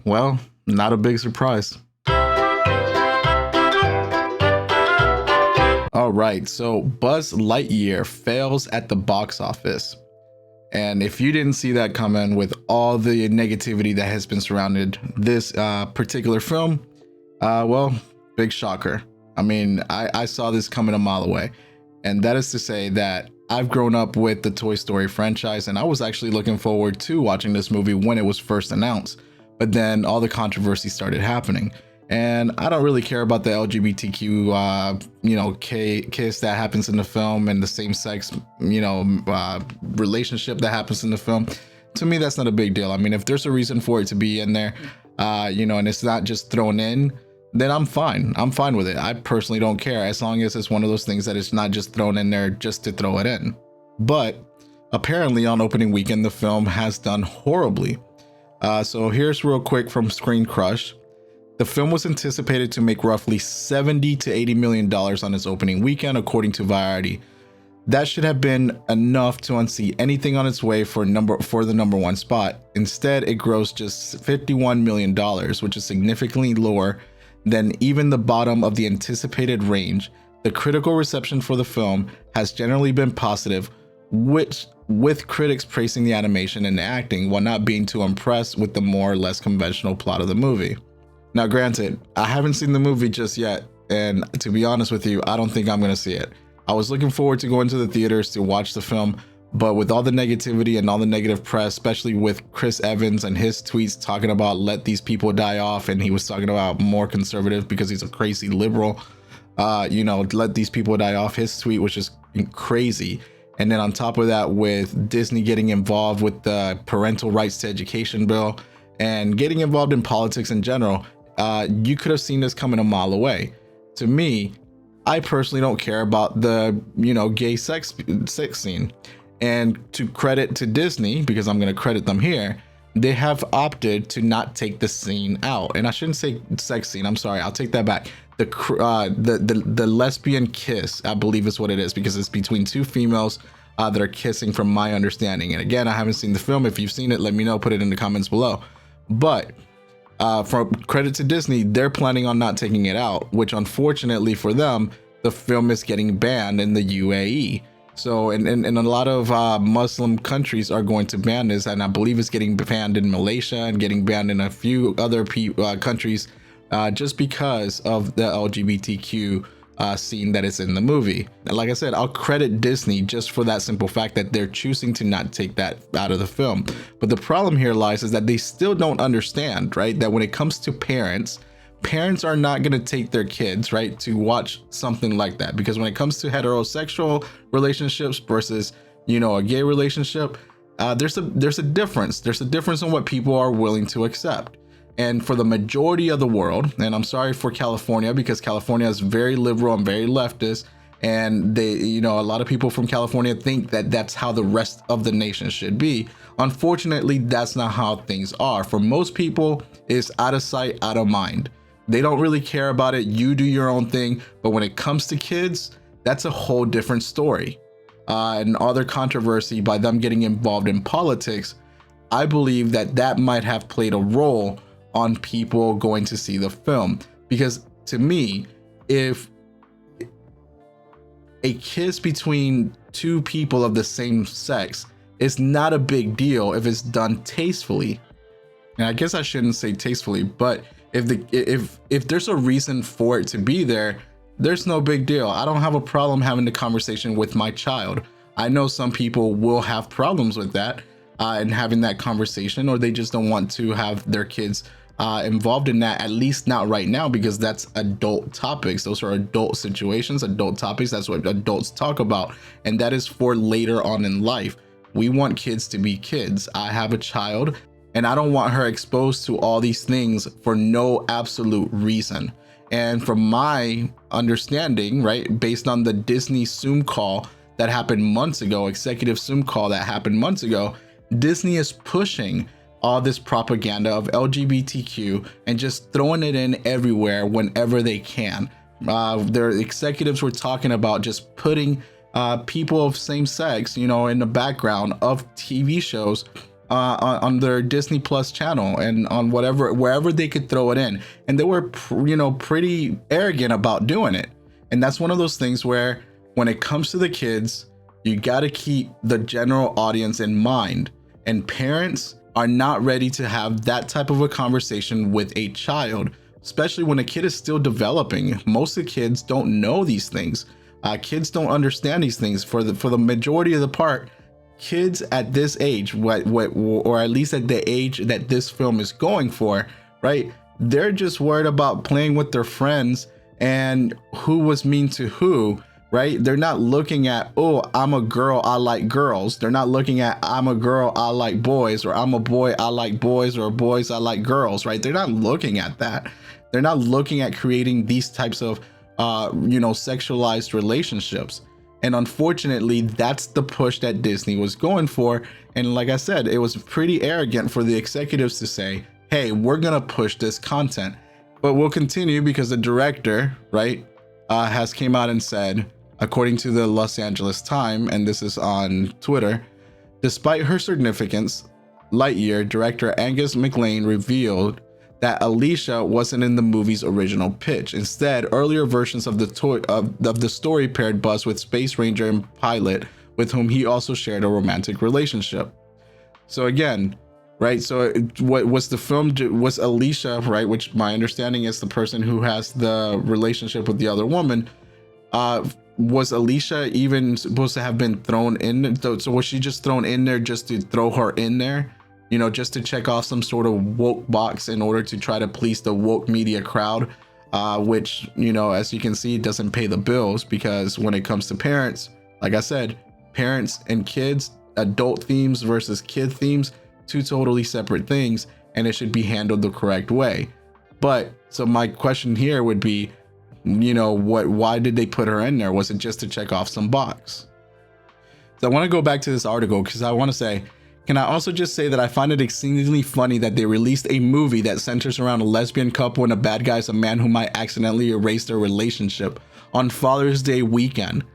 Well, not a big surprise. All right, so Buzz Lightyear fails at the box office. And if you didn't see that coming with all the negativity that has been surrounded this particular film, well, big shocker. I mean, I saw this coming a mile away. And that is to say that I've grown up with the Toy Story franchise, and I was actually looking forward to watching this movie when it was first announced. But then all the controversy started happening. And I don't really care about the LGBTQ, kiss that happens in the film and the same sex, relationship that happens in the film. To me, that's not a big deal. I mean, if there's a reason for it to be in there, and it's not just thrown in, then I'm fine. I'm fine with it. I personally don't care as long as it's one of those things that it's not just thrown in there just to throw it in. But apparently on opening weekend, the film has done horribly. So here's real quick from Screen Crush. The film was anticipated to make roughly $70 to $80 million on its opening weekend, according to Variety. That should have been enough to unseat anything on its way for the number one spot. Instead, it grossed just $51 million, which is significantly lower than even the bottom of the anticipated range. The critical reception for the film has generally been positive, with critics praising the animation and the acting while not being too impressed with the more or less conventional plot of the movie. Now, granted, I haven't seen the movie just yet, and to be honest with you, I don't think I'm going to see it. I was looking forward to going to the theaters to watch the film, but with all the negativity and all the negative press, especially with Chris Evans and his tweets talking about let these people die off, and he was talking about more conservative because he's a crazy liberal, let these people die off. His tweet was just crazy. And then on top of that, with Disney getting involved with the parental rights to education bill and getting involved in politics in general, you could have seen this coming a mile away. To me, I personally don't care about the, gay sex scene. And to credit to Disney, because I'm going to credit them here, they have opted to not take the scene out. And I shouldn't say sex scene. I'm sorry. I'll take that back. The lesbian kiss, I believe is what it is, because it's between two females that are kissing from my understanding. And again, I haven't seen the film. If you've seen it, let me know. Put it in the comments below. But for credit to Disney, they're planning on not taking it out, which unfortunately for them, the film is getting banned in the UAE. So and a lot of Muslim countries are going to ban this, and I believe it's getting banned in Malaysia and getting banned in a few other countries just because of the LGBTQ scene that is in the movie. And like I said, I'll credit Disney just for that simple fact that they're choosing to not take that out of the film. But the problem here lies is that they still don't understand, right? That when it comes to parents are not going to take their kids, right, to watch something like that. Because when it comes to heterosexual relationships versus, a gay relationship, there's a difference. There's a difference in what people are willing to accept. And for the majority of the world, and I'm sorry for California, because California is very liberal and very leftist, and they, a lot of people from California think that that's how the rest of the nation should be. Unfortunately, that's not how things are. For most people, it's out of sight, out of mind. They don't really care about it. You do your own thing. But when it comes to kids, that's a whole different story. And other controversy by them getting involved in politics, I believe that might have played a role on people going to see the film. Because to me, if a kiss between two people of the same sex is not a big deal if it's done tastefully. And I guess I shouldn't say tastefully, but if there's a reason for it to be there, there's no big deal. I don't have a problem having the conversation with my child. I know some people will have problems with that and having that conversation, or they just don't want to have their kids involved in that, at least not right now, because that's adult topics. Those are adult situations, adult topics. That's what adults talk about. And that is for later on in life. We want kids to be kids. I have a child, and I don't want her exposed to all these things for no absolute reason. And from my understanding, right, based on the Disney Zoom call that happened months ago, executive Zoom call that happened months ago, Disney is pushing all this propaganda of LGBTQ and just throwing it in everywhere whenever they can. Their executives were talking about just putting people of same sex, in the background of TV shows on their Disney Plus channel and on wherever they could throw it in, and they were pretty arrogant about doing it. And that's one of those things where when it comes to the kids, you got to keep the general audience in mind, and parents are not ready to have that type of a conversation with a child, especially when a kid is still developing. Most of the kids don't know these things. Kids don't understand these things for the majority of the part. Kids at this age, or at least at the age that this film is going for, right? They're just worried about playing with their friends and who was mean to who, right? They're not looking at, oh, I'm a girl, I like girls. They're not looking at, I'm a girl, I like boys, or I'm a boy, I like boys, or boys, I like girls, right? They're not looking at that. They're not looking at creating these types of, sexualized relationships. And unfortunately, that's the push that Disney was going for. And like I said, it was pretty arrogant for the executives to say, hey, we're going to push this content. But we'll continue because the director, right, has came out and said, according to the Los Angeles Times, and this is on Twitter, despite her significance, Lightyear director Angus MacLane revealed that Alicia wasn't in the movie's original pitch. Instead, earlier versions of the story paired Buzz with Space Ranger and Pilot, with whom he also shared a romantic relationship. So again, right? So what was the film? Was Alicia, right? Which my understanding is the person who has the relationship with the other woman. Was Alicia even supposed to have been thrown in? So was she just thrown in there just to throw her in there? Just to check off some sort of woke box in order to try to please the woke media crowd, which, as you can see, doesn't pay the bills, because when it comes to parents, like I said, parents and kids, adult themes versus kid themes, two totally separate things, and it should be handled the correct way. But so my question here would be, why did they put her in there? Was it just to check off some box? So I want to go back to this article because I want to say, can I also just say that I find it exceedingly funny that they released a movie that centers around a lesbian couple and a bad guy is a man who might accidentally erase their relationship on Father's Day weekend.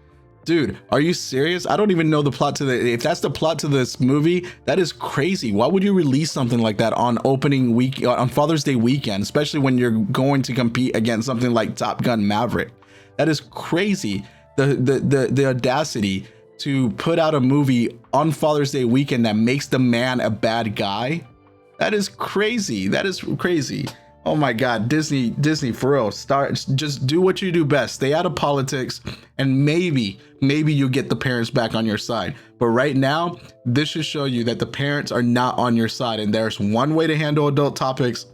Dude, are you serious? I don't even know the plot if that's the plot to this movie, that is crazy. Why would you release something like that on opening week, on Father's Day weekend, especially when you're going to compete against something like Top Gun Maverick? That is crazy. The audacity to put out a movie on Father's Day weekend that makes the man a bad guy. That is crazy. That is crazy. Oh my God, Disney for real, just do what you do best. Stay out of politics, and maybe you get the parents back on your side. But right now, this should show you that the parents are not on your side, and there's one way to handle adult topics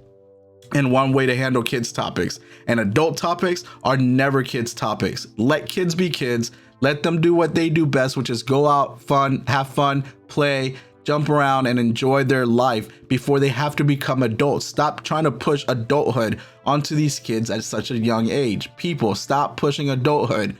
and one way to handle kids topics. And adult topics are never kids topics. Let kids be kids. Let them do what they do best, which is go out, have fun, play, jump around, and enjoy their life before they have to become adults. Stop trying to push adulthood onto these kids at such a young age. People, stop pushing adulthood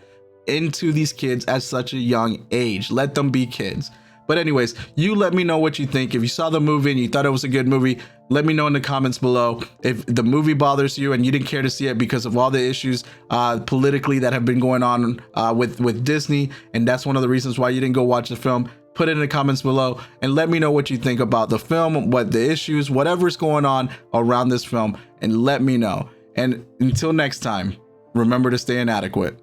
into these kids at such a young age. Let them be kids. But anyways, you let me know what you think. If you saw the movie and you thought it was a good movie, let me know in the comments below. If the movie bothers you and you didn't care to see it because of all the issues politically that have been going on with Disney, and that's one of the reasons why you didn't go watch the film, put it in the comments below and let me know what you think about the film, what the issues, whatever's going on around this film, and let me know. And until next time, remember to stay inadequate.